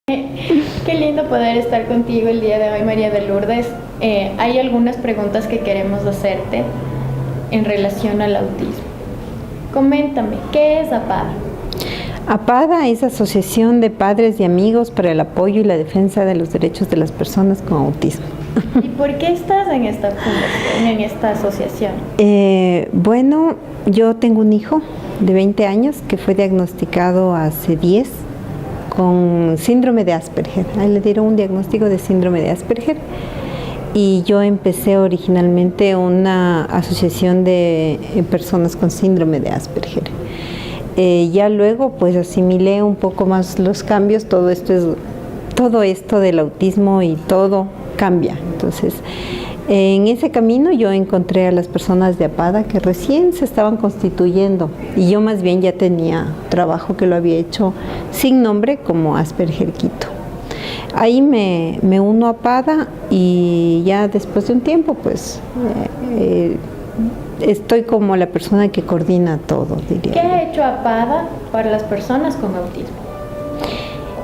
Qué lindo poder estar contigo el día de hoy, María de Lourdes. Hay algunas preguntas que queremos hacerte en relación al autismo. Coméntame, ¿qué es APADA? APADA es Asociación de Padres y Amigos para el Apoyo y la Defensa de los Derechos de las Personas con Autismo. ¿Y por qué estás en esta fundación, en esta asociación? Bueno, yo tengo un hijo de 20 años que fue diagnosticado hace 10 con síndrome de Asperger. A él le dieron un diagnóstico de síndrome de Asperger y yo empecé originalmente una asociación de personas con síndrome de Asperger. Ya luego pues asimilé un poco más los cambios, todo esto del autismo y todo cambia. Entonces, en ese camino yo encontré a las personas de APADA que recién se estaban constituyendo y yo más bien ya tenía trabajo que lo había hecho sin nombre como Asperger Quito. Ahí me uno a APADA y ya después de un tiempo pues estoy como la persona que coordina todo, diría. ¿Qué ha hecho APADA para las personas con autismo?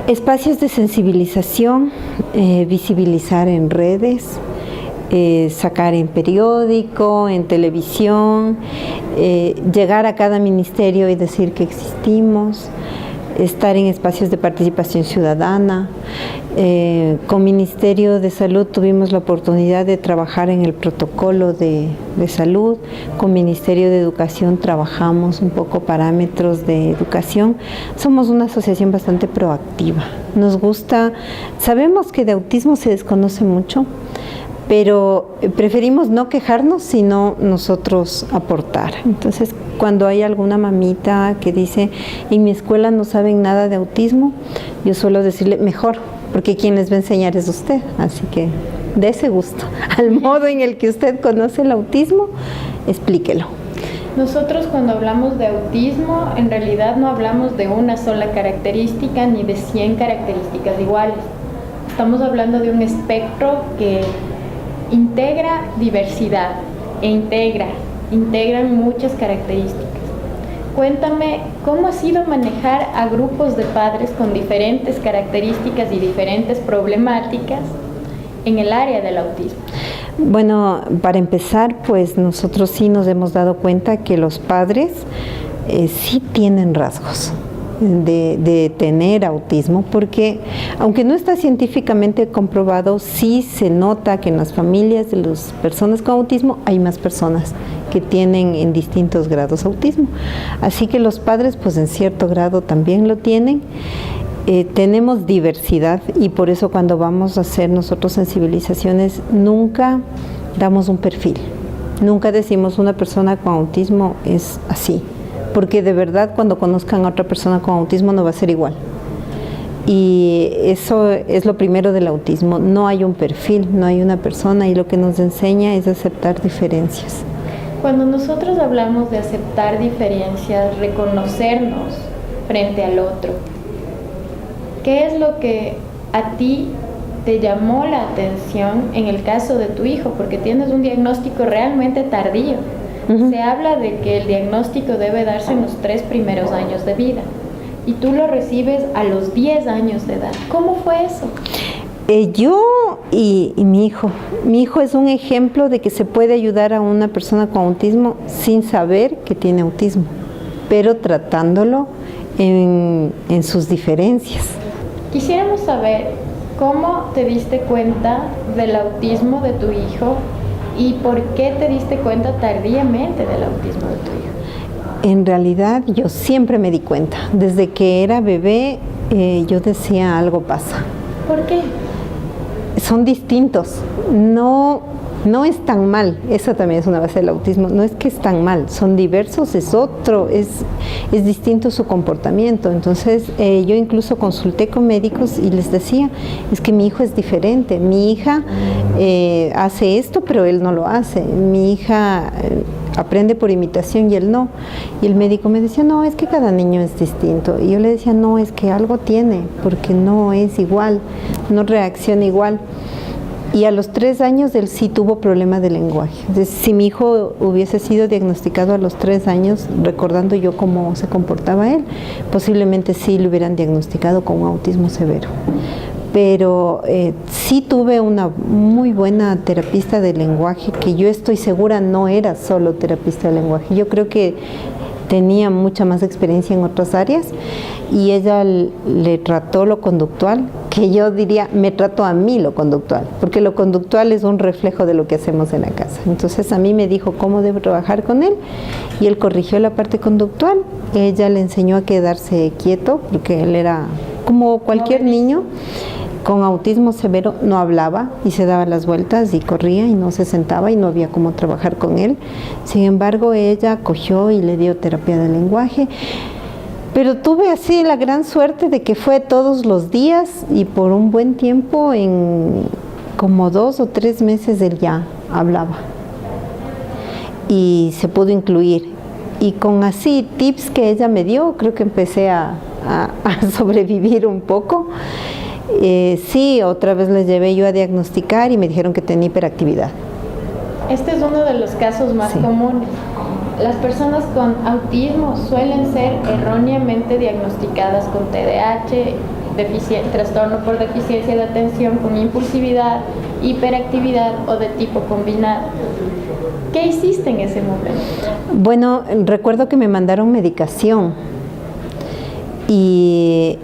Espacios de sensibilización, visibilizar en redes, sacar en periódico, en televisión, llegar a cada ministerio y decir que existimos, estar en espacios de participación ciudadana. Con Ministerio de Salud tuvimos la oportunidad de trabajar en el protocolo de salud. Con Ministerio de Educación trabajamos un poco parámetros de educación. Somos una asociación bastante proactiva. Nos gusta, sabemos que de autismo se desconoce mucho, pero preferimos no quejarnos, sino nosotros aportar. Entonces, cuando hay alguna mamita que dice, en mi escuela no saben nada de autismo, yo suelo decirle, mejor, porque quien les va a enseñar es usted. Así que, de ese gusto, al modo en el que usted conoce el autismo, explíquelo. Nosotros cuando hablamos de autismo, en realidad no hablamos de una sola característica ni de 100 características iguales. Estamos hablando de un espectro que integra diversidad e integran muchas características. Cuéntame, ¿cómo ha sido manejar a grupos de padres con diferentes características y diferentes problemáticas en el área del autismo? Bueno, para empezar, pues nosotros sí nos hemos dado cuenta que los padres sí tienen rasgos de tener autismo, porque aunque no está científicamente comprobado, sí se nota que en las familias de las personas con autismo hay más personas que tienen en distintos grados autismo. Así que los padres pues en cierto grado también lo tienen. Tenemos diversidad y por eso cuando vamos a hacer nosotros sensibilizaciones nunca damos un perfil. Nunca decimos una persona con autismo es así, porque de verdad cuando conozcan a otra persona con autismo no va a ser igual. Y eso es lo primero del autismo, no hay un perfil, no hay una persona y lo que nos enseña es aceptar diferencias. Cuando nosotros hablamos de aceptar diferencias, reconocernos frente al otro, ¿qué es lo que a ti te llamó la atención en el caso de tu hijo? Porque tienes un diagnóstico realmente tardío. Se habla de que el diagnóstico debe darse en los 3 primeros años de vida y tú lo recibes a los 10 años de edad. ¿Cómo fue eso? Yo y mi hijo es un ejemplo de que se puede ayudar a una persona con autismo sin saber que tiene autismo, pero tratándolo en sus diferencias. Quisiéramos saber cómo te diste cuenta del autismo de tu hijo y por qué te diste cuenta tardíamente del autismo de tu hijo. En realidad yo siempre me di cuenta, desde que era bebé yo decía algo pasa. ¿Por qué? Son distintos, no es tan mal, eso también es una base del autismo, no es que es tan mal, son diversos, es distinto su comportamiento. Entonces yo incluso consulté con médicos y les decía, es que mi hijo es diferente, mi hija hace esto pero él no lo hace, mi hija aprende por imitación y él no. Y el médico me decía, no, es que cada niño es distinto. Y yo le decía, no, es que algo tiene, porque no es igual, no reacciona igual. Y a los 3 años él sí tuvo problema de lenguaje. Entonces, si mi hijo hubiese sido diagnosticado a los 3 años, recordando yo cómo se comportaba él, posiblemente sí le hubieran diagnosticado con un autismo severo. Pero sí tuve una muy buena terapista de lenguaje, que yo estoy segura no era solo terapista de lenguaje. Yo creo que tenía mucha más experiencia en otras áreas, y ella le trató lo conductual, que yo diría, me trató a mí lo conductual, porque lo conductual es un reflejo de lo que hacemos en la casa. Entonces a mí me dijo cómo debo trabajar con él, y él corrigió la parte conductual. Ella le enseñó a quedarse quieto, porque él era como cualquier niño con autismo severo, no hablaba y se daba las vueltas y corría y no se sentaba, y no había cómo trabajar con él. Sin embargo, ella cogió y le dio terapia de lenguaje. Pero tuve así la gran suerte de que fue todos los días, y por un buen tiempo, en como 2 o 3 meses, él ya hablaba y se pudo incluir. Y con así tips que ella me dio, creo que empecé a sobrevivir un poco. Sí, otra vez les llevé yo a diagnosticar y me dijeron que tenía hiperactividad. Este es uno de los casos más comunes. Las personas con autismo suelen ser erróneamente diagnosticadas con TDAH, trastorno por deficiencia de atención con impulsividad, hiperactividad o de tipo combinado. ¿Qué hiciste en ese momento? Bueno, recuerdo que me mandaron medicación y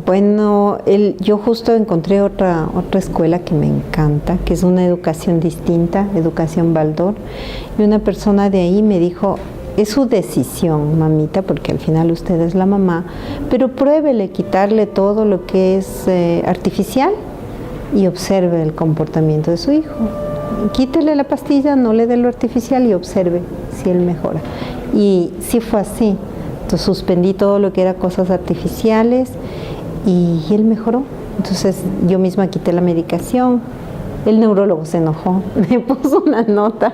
bueno, yo justo encontré otra escuela que me encanta, que es una educación distinta, Educación Baldor, y una persona de ahí me dijo: es su decisión, mamita, porque al final usted es la mamá, pero pruébele quitarle todo lo que es artificial y observe el comportamiento de su hijo. Quítele la pastilla, no le dé lo artificial y observe si él mejora. Y sí fue así. Entonces suspendí todo lo que era cosas artificiales y él mejoró. Entonces yo misma quité la medicación. El neurólogo se enojó, me puso una nota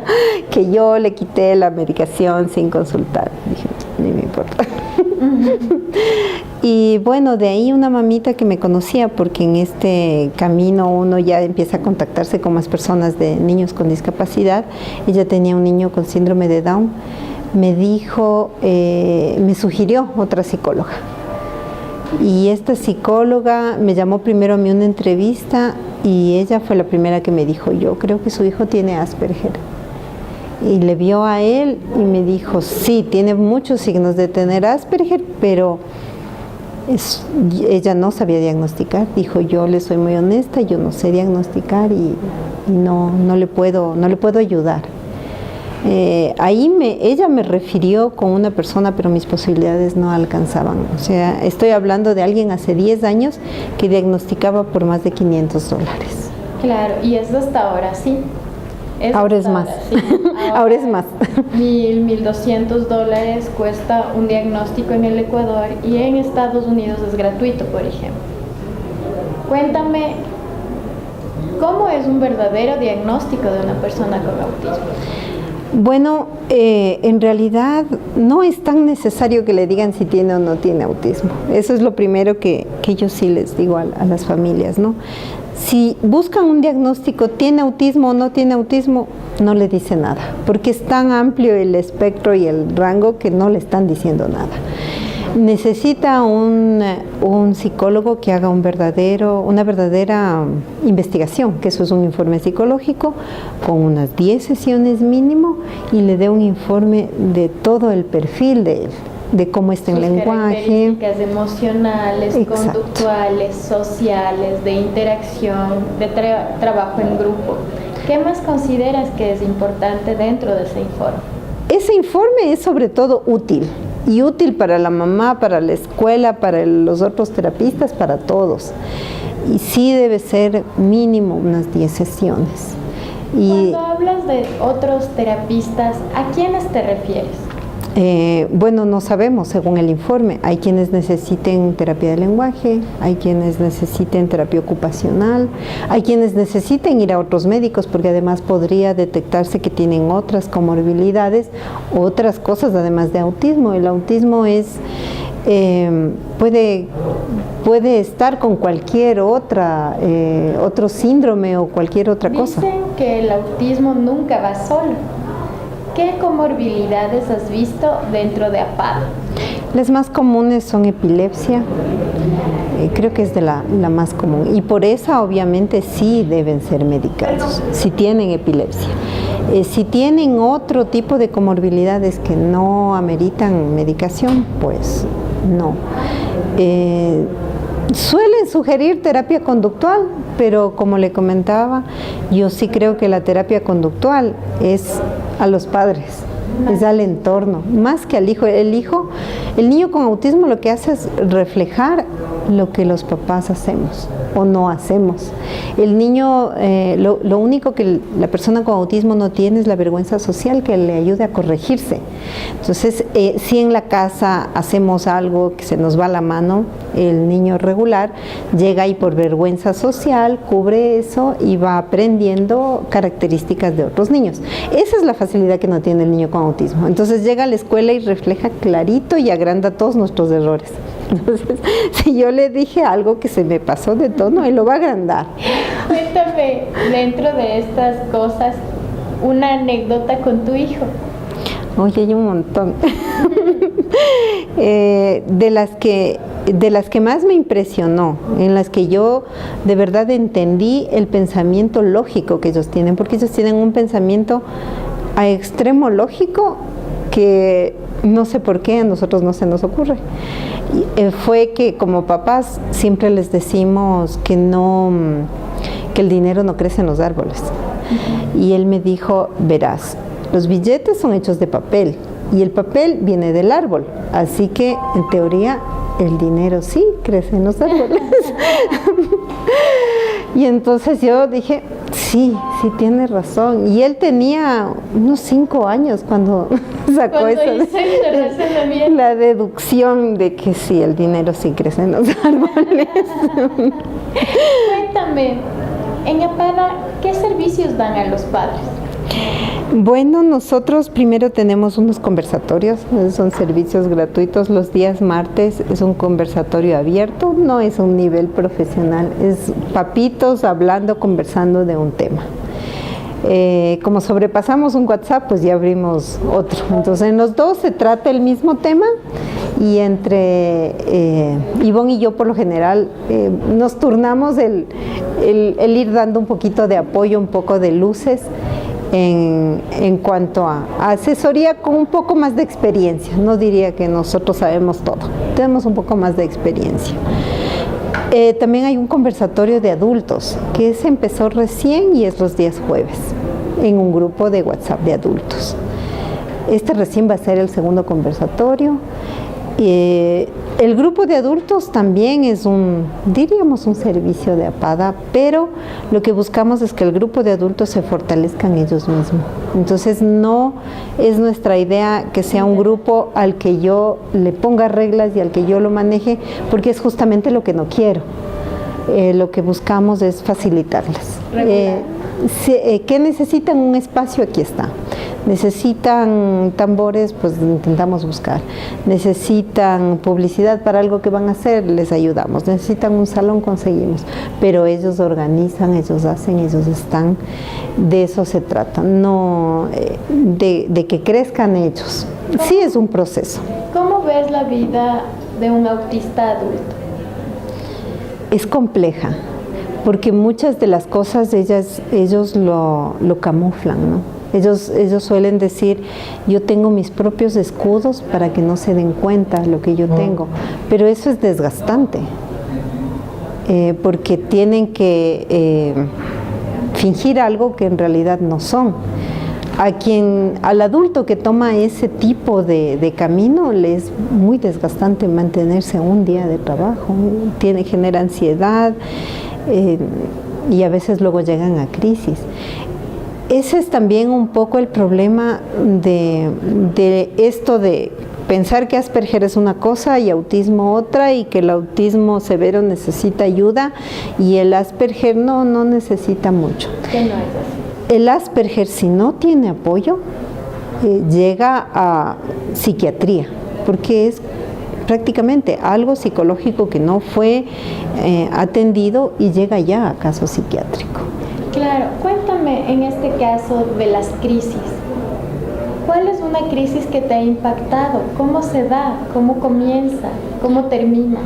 que yo le quité la medicación sin consultar. Dije, ni me importa. Y bueno, de ahí una mamita que me conocía, porque en este camino uno ya empieza a contactarse con más personas de niños con discapacidad. Ella tenía un niño con síndrome de Down. Me dijo, me sugirió otra psicóloga. Y esta psicóloga me llamó primero a mí una entrevista, y ella fue la primera que me dijo: yo creo que su hijo tiene Asperger. Y le vio a él y me dijo: sí, tiene muchos signos de tener Asperger, pero ella no sabía diagnosticar. Dijo: yo le soy muy honesta, yo no sé diagnosticar y no le puedo ayudar. Ahí ella me refirió con una persona, pero mis posibilidades no alcanzaban. O sea, estoy hablando de alguien hace 10 años que diagnosticaba por más de $500. Claro, y eso hasta ahora sí. Ahora es más. Sí. Ahora es más. $1,200 cuesta un diagnóstico en el Ecuador, y en Estados Unidos es gratuito, por ejemplo. Cuéntame, ¿cómo es un verdadero diagnóstico de una persona con autismo? Bueno, en realidad no es tan necesario que le digan si tiene o no tiene autismo. Eso es lo primero que yo sí les digo a las familias, ¿no? Si buscan un diagnóstico, ¿tiene autismo o no tiene autismo? No le dice nada, porque es tan amplio el espectro y el rango que no le están diciendo nada. Necesita un psicólogo que haga una verdadera investigación, que eso es un informe psicológico con unas 10 sesiones mínimo, y le dé un informe de todo el perfil de él, de cómo está en lenguaje, características emocionales, conductuales, sociales, de interacción, de trabajo en grupo. ¿Qué más consideras que es importante dentro de ese informe? Ese informe es sobre todo útil. Y útil para la mamá, para la escuela, para los otros terapistas, para todos. Y sí debe ser mínimo unas 10 sesiones. Cuando hablas de otros terapistas, ¿a quiénes te refieres? Bueno, no sabemos según el informe. Hay quienes necesiten terapia de lenguaje, hay quienes necesiten terapia ocupacional, hay quienes necesiten ir a otros médicos, porque además podría detectarse que tienen otras comorbilidades, otras cosas además de autismo. El autismo es puede estar con cualquier otro síndrome o cualquier otra cosa. Dicen que el autismo nunca va solo. ¿Qué comorbilidades has visto dentro de APADA? Las más comunes son epilepsia, creo que es de la más común, y por esa obviamente sí deben ser medicados, si tienen epilepsia. Si tienen otro tipo de comorbilidades que no ameritan medicación, pues no. Suelen sugerir terapia conductual, pero como le comentaba, yo sí creo que la terapia conductual es a los padres, es al entorno, más que al hijo. El niño con autismo lo que hace es reflejar lo que los papás hacemos o no hacemos. El niño, lo único que la persona con autismo no tiene es la vergüenza social que le ayude a corregirse. Entonces, si en la casa hacemos algo que se nos va la mano, el niño regular llega y por vergüenza social cubre eso y va aprendiendo características de otros niños. Esa es la facilidad que no tiene el niño con autismo. Entonces llega a la escuela y refleja clarito y agranda todos nuestros errores. Entonces, si yo le dije algo que se me pasó de tono, él lo va a agrandar. Cuéntame, dentro de estas cosas, una anécdota con tu hijo. Oye, hay un montón. De las que más me impresionó, en las que yo de verdad entendí el pensamiento lógico que ellos tienen, porque ellos tienen un pensamiento a extremo lógico que no sé por qué a nosotros no se nos ocurre. Fue que como papás siempre les decimos que el dinero no crece en los árboles. Y él me dijo, verás, los billetes son hechos de papel y el papel viene del árbol, así que en teoría el dinero sí crece en los árboles. Y entonces yo dije, sí tiene razón. Y él tenía unos 5 años cuando sacó la deducción de que sí, el dinero sí crece en los árboles. Cuéntame, en APADA, ¿qué servicios dan a los padres? Bueno, nosotros primero tenemos unos conversatorios, son servicios gratuitos. Los días martes es un conversatorio abierto, no es un nivel profesional, es papitos hablando, conversando de un tema. Como sobrepasamos un WhatsApp, pues ya abrimos otro. Entonces en los dos se trata el mismo tema y entre Ivonne y yo por lo general nos turnamos el ir dando un poquito de apoyo, un poco de luces en cuanto a asesoría con un poco más de experiencia. No diría que nosotros sabemos todo, tenemos un poco más de experiencia. También hay un conversatorio de adultos que se empezó recién y es los días jueves en un grupo de WhatsApp de adultos. Este recién va a ser el segundo conversatorio. El grupo de adultos también es diríamos un servicio de APADA, pero lo que buscamos es que el grupo de adultos se fortalezcan ellos mismos. Entonces no es nuestra idea que sea un grupo al que yo le ponga reglas y al que yo lo maneje, porque es justamente lo que no quiero. Lo que buscamos es facilitarlas. ¿Qué necesitan? Un espacio, aquí está. Necesitan tambores, pues intentamos buscar. Necesitan publicidad para algo que van a hacer, les ayudamos. Necesitan un salón, conseguimos. Pero ellos organizan, ellos hacen, ellos están. De eso se trata, no de que crezcan ellos. Sí es un proceso. ¿Cómo ves la vida de un autista adulto? Es compleja, porque muchas de las cosas ellos lo camuflan, ¿no? Ellos suelen decir, yo tengo mis propios escudos para que no se den cuenta lo que yo tengo, pero eso es desgastante, porque tienen que fingir algo que en realidad no son. Al adulto que toma ese tipo de camino le es muy desgastante mantenerse un día de trabajo, genera ansiedad y a veces luego llegan a crisis. Ese es también un poco el problema de esto de pensar que Asperger es una cosa y autismo otra, y que el autismo severo necesita ayuda y el Asperger no necesita mucho. ¿Qué no es así? El Asperger, si no tiene apoyo, llega a psiquiatría, porque es prácticamente algo psicológico que no fue atendido y llega ya a caso psiquiátrico. Claro, cuéntame en este caso de las crisis. ¿Cuál es una crisis que te ha impactado? ¿Cómo se da? ¿Cómo comienza? ¿Cómo termina?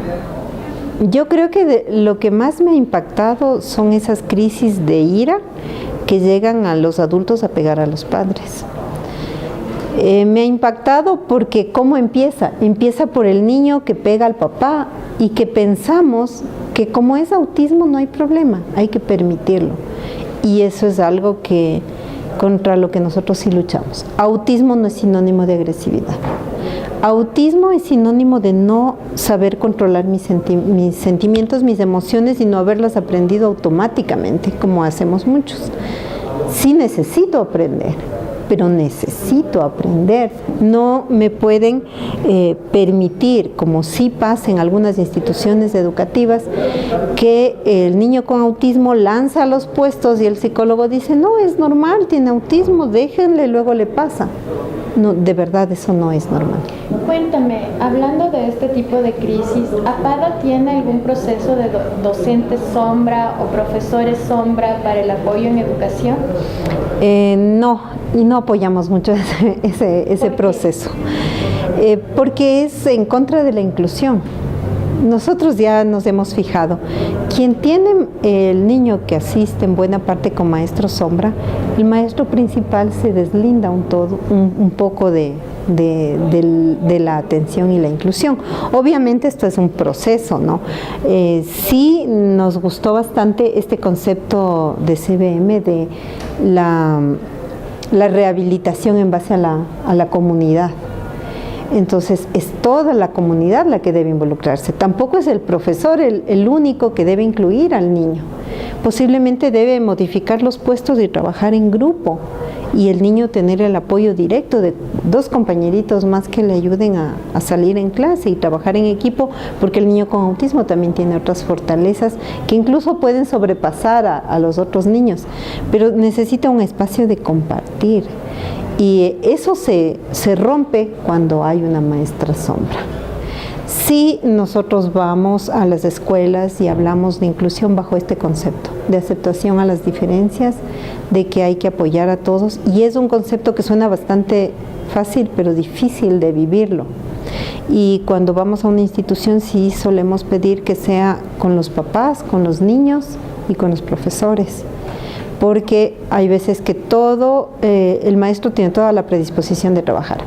Yo creo que lo que más me ha impactado son esas crisis de ira que llegan a los adultos a pegar a los padres. Me ha impactado porque ¿cómo empieza? Empieza por el niño que pega al papá y que pensamos que como es autismo no hay problema, hay que permitirlo. Y eso es algo contra lo que nosotros sí luchamos. Autismo no es sinónimo de agresividad. Autismo es sinónimo de no saber controlar mis sentimientos, mis emociones y no haberlas aprendido automáticamente, como hacemos muchos. Sí necesito aprender, pero necesito aprender. No me pueden permitir, como sí pasa en algunas instituciones educativas, que el niño con autismo lanza a los puestos y el psicólogo dice, no, es normal, tiene autismo, déjenle, luego le pasa. No, de verdad eso no es normal. Cuéntame, hablando de este tipo de crisis, ¿APADA tiene algún proceso de docentes sombra o profesores sombra para el apoyo en educación? No, y no apoyamos mucho ese proceso, porque es en contra de la inclusión. Nosotros ya nos hemos fijado, quien tiene el niño que asiste en buena parte con maestro sombra, el maestro principal se deslinda un poco de la atención y la inclusión. Obviamente esto es un proceso, ¿no? Sí nos gustó bastante este concepto de CBM de la rehabilitación en base a la comunidad. Entonces es toda la comunidad la que debe involucrarse. Tampoco es el profesor el único que debe incluir al niño. Posiblemente debe modificar los puestos y trabajar en grupo y el niño tener el apoyo directo de dos compañeritos más que le ayuden a salir en clase y trabajar en equipo, porque el niño con autismo también tiene otras fortalezas que incluso pueden sobrepasar a los otros niños, pero necesita un espacio de compartir. Y eso se rompe cuando hay una maestra sombra. Sí, nosotros vamos a las escuelas y hablamos de inclusión bajo este concepto, de aceptación a las diferencias, de que hay que apoyar a todos, y es un concepto que suena bastante fácil, pero difícil de vivirlo. Y cuando vamos a una institución sí solemos pedir que sea con los papás, con los niños y con los profesores, porque hay veces que el maestro tiene toda la predisposición de trabajar,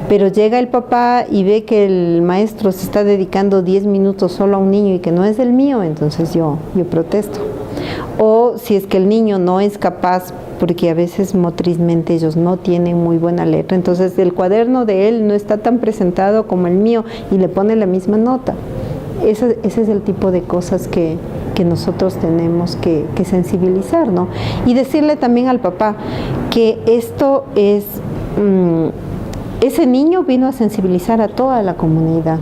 pero llega el papá y ve que el maestro se está dedicando 10 minutos solo a un niño y que no es el mío, entonces yo protesto. O si es que el niño no es capaz, porque a veces motrizmente ellos no tienen muy buena letra, entonces el cuaderno de él no está tan presentado como el mío y le pone la misma nota. Ese es el tipo de cosas que nosotros tenemos que sensibilizar, ¿no? Y decirle también al papá que esto es, ese niño vino a sensibilizar a toda la comunidad,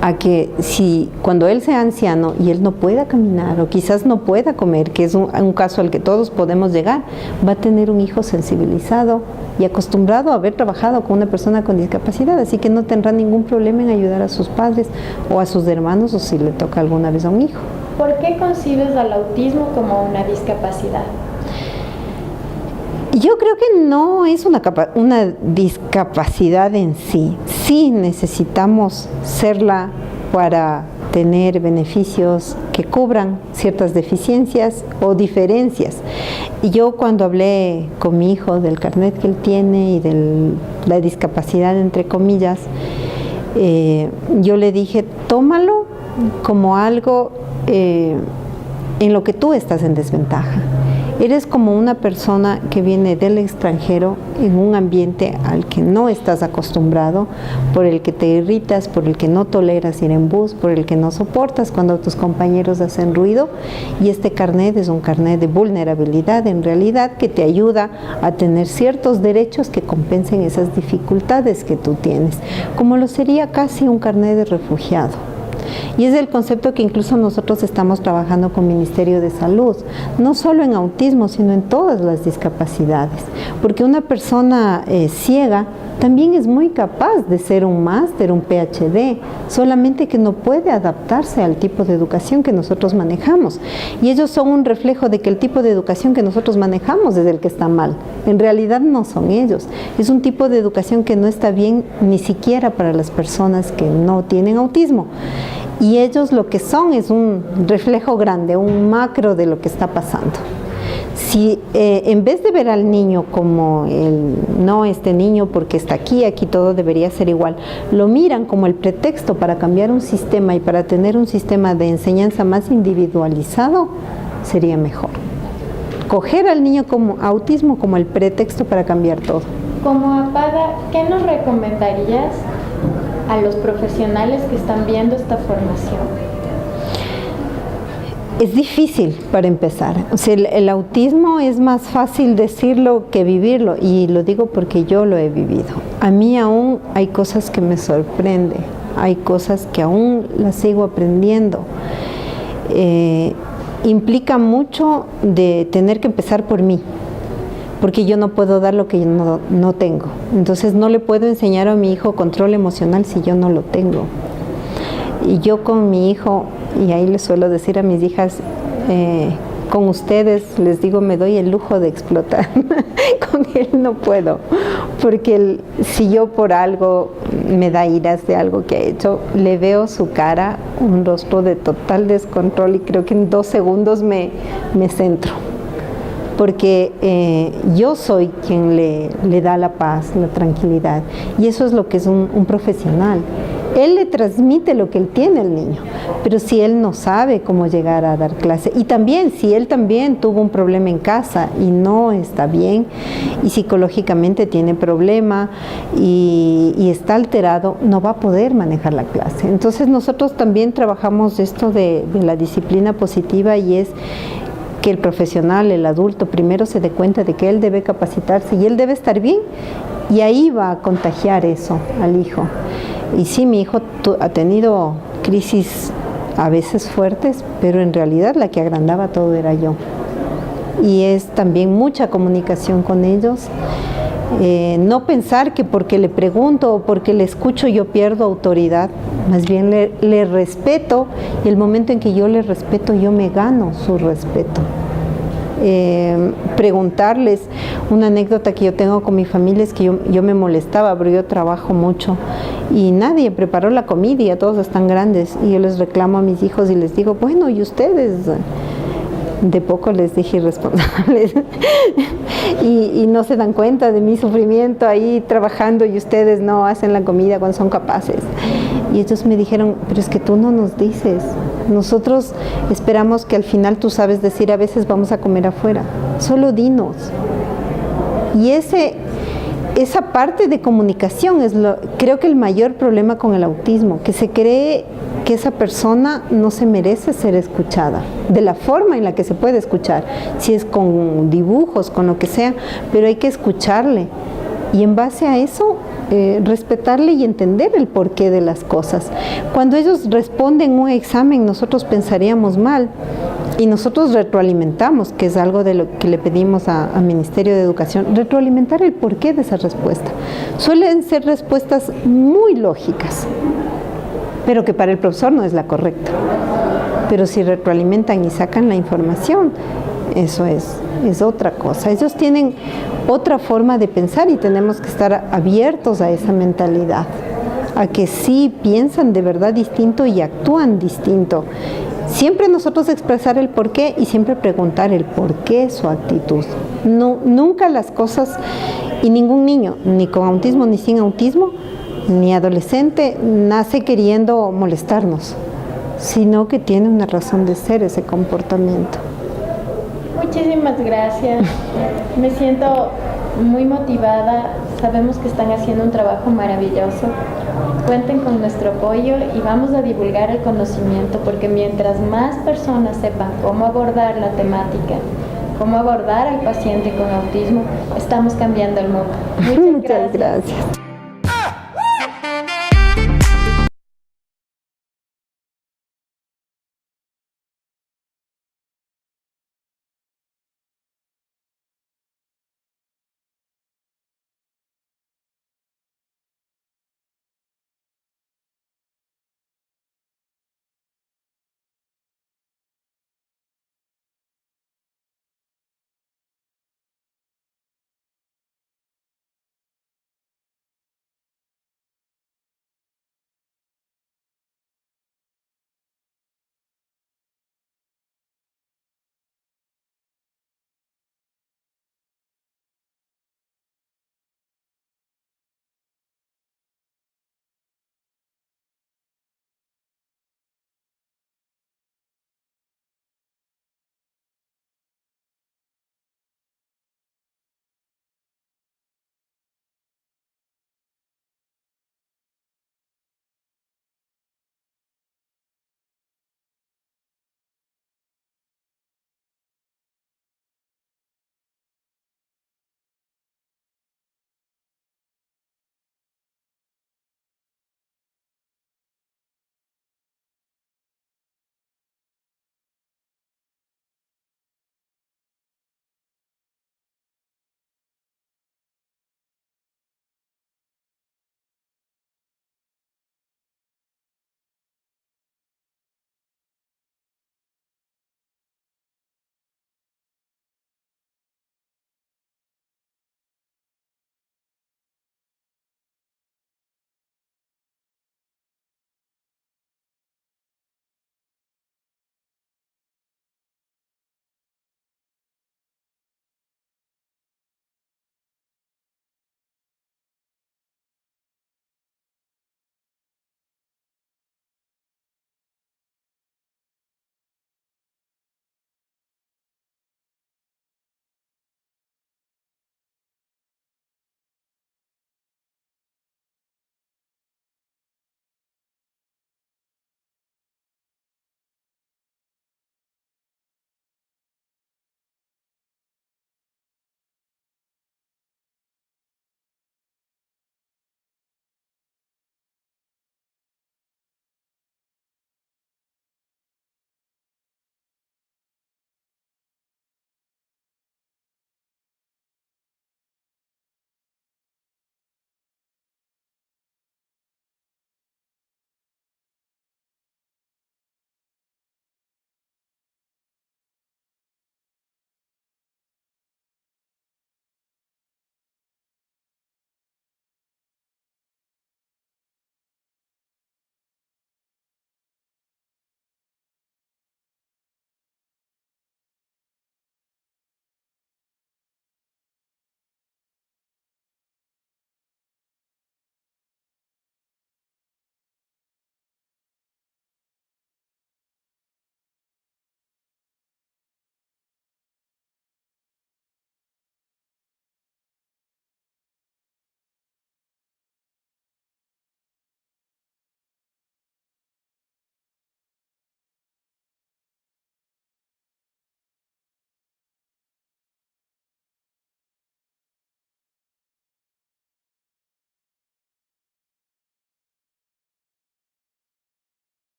a que si cuando él sea anciano y él no pueda caminar o quizás no pueda comer, que es un caso al que todos podemos llegar, va a tener un hijo sensibilizado y acostumbrado a haber trabajado con una persona con discapacidad, así que no tendrá ningún problema en ayudar a sus padres o a sus hermanos o si le toca alguna vez a un hijo. ¿Por qué concibes al autismo como una discapacidad? Yo creo que no es una discapacidad en sí. Sí necesitamos serla para tener beneficios que cubran ciertas deficiencias o diferencias. Y yo cuando hablé con mi hijo del carnet que él tiene y de la discapacidad entre comillas, yo le dije, tómalo como algo en lo que tú estás en desventaja. Eres como una persona que viene del extranjero en un ambiente al que no estás acostumbrado, por el que te irritas, por el que no toleras ir en bus, por el que no soportas cuando tus compañeros hacen ruido, y este carnet es un carnet de vulnerabilidad en realidad que te ayuda a tener ciertos derechos que compensen esas dificultades que tú tienes, como lo sería casi un carnet de refugiado. Y es el concepto que incluso nosotros estamos trabajando con el Ministerio de Salud, no solo en autismo, sino en todas las discapacidades, porque una persona ciega también es muy capaz de ser un máster, un PhD, solamente que no puede adaptarse al tipo de educación que nosotros manejamos. Y ellos son un reflejo de que el tipo de educación que nosotros manejamos es el que está mal. En realidad no son ellos. Es un tipo de educación que no está bien ni siquiera para las personas que no tienen autismo. Y ellos lo que son es un reflejo grande, un macro de lo que está pasando. Si en vez de ver al niño como este niño porque está aquí todo debería ser igual, lo miran como el pretexto para cambiar un sistema y para tener un sistema de enseñanza más individualizado, sería mejor. Coger al niño como autismo como el pretexto para cambiar todo. Como APADA, ¿qué nos recomendarías a los profesionales que están viendo esta formación? Es difícil para empezar. O sea, el autismo es más fácil decirlo que vivirlo, y lo digo porque yo lo he vivido. A mí aún hay cosas que me sorprenden, hay cosas que aún las sigo aprendiendo. Implica mucho de tener que empezar por mí, porque yo no puedo dar lo que yo no tengo. Entonces no le puedo enseñar a mi hijo control emocional si yo no lo tengo. Y yo con mi hijo, y ahí les suelo decir a mis hijas, con ustedes les digo, me doy el lujo de explotar. Con él no puedo, porque si yo por algo me da iras de algo que ha hecho, le veo su cara, un rostro de total descontrol, y creo que en 2 segundos me centro. Porque yo soy quien le da la paz, la tranquilidad, y eso es lo que es un profesional. Él le transmite lo que él tiene al niño, pero si él no sabe cómo llegar a dar clase, y también si él también tuvo un problema en casa y no está bien, y psicológicamente tiene problema y está alterado, no va a poder manejar la clase. Entonces nosotros también trabajamos esto de la disciplina positiva, y es que el profesional, el adulto, primero se dé cuenta de que él debe capacitarse y él debe estar bien, y ahí va a contagiar eso al hijo. Y sí, mi hijo ha tenido crisis a veces fuertes, pero en realidad la que agrandaba todo era yo. Y es también mucha comunicación con ellos. No pensar que porque le pregunto o porque le escucho yo pierdo autoridad, más bien le respeto, y el momento en que yo le respeto, yo me gano su respeto. Preguntarles, una anécdota que yo tengo con mi familia es que yo me molestaba, pero yo trabajo mucho y nadie preparó la comida, y todos están grandes, y yo les reclamo a mis hijos y les digo, bueno, ¿y ustedes? De poco les dije irresponsables. y no se dan cuenta de mi sufrimiento ahí trabajando, y ustedes no hacen la comida cuando son capaces. Y ellos me dijeron, pero es que tú no nos dices, nosotros esperamos que al final tú sabes decir, a veces vamos a comer afuera, solo dinos. Y esa parte de comunicación es creo que el mayor problema con el autismo, que se cree que esa persona no se merece ser escuchada, de la forma en la que se puede escuchar, si es con dibujos, con lo que sea, pero hay que escucharle, y en base a eso respetarle y entender el porqué de las cosas. Cuando ellos responden un examen, nosotros pensaríamos mal, y nosotros retroalimentamos, que es algo de lo que le pedimos al Ministerio de Educación, retroalimentar el porqué de esa respuesta. Suelen ser respuestas muy lógicas, pero que para el profesor no es la correcta. Pero si retroalimentan y sacan la información, eso es otra cosa. Ellos tienen otra forma de pensar, y tenemos que estar abiertos a esa mentalidad, a que sí piensan de verdad distinto y actúan distinto. Siempre nosotros expresar el porqué, y siempre preguntar el porqué su actitud. No, nunca las cosas, y ningún niño, ni con autismo ni sin autismo, ni adolescente, nace queriendo molestarnos, sino que tiene una razón de ser ese comportamiento. Muchísimas gracias. Me siento muy motivada. Sabemos que están haciendo un trabajo maravilloso. Cuenten con nuestro apoyo y vamos a divulgar el conocimiento, porque mientras más personas sepan cómo abordar la temática, cómo abordar al paciente con autismo, estamos cambiando el mundo. Muchas gracias.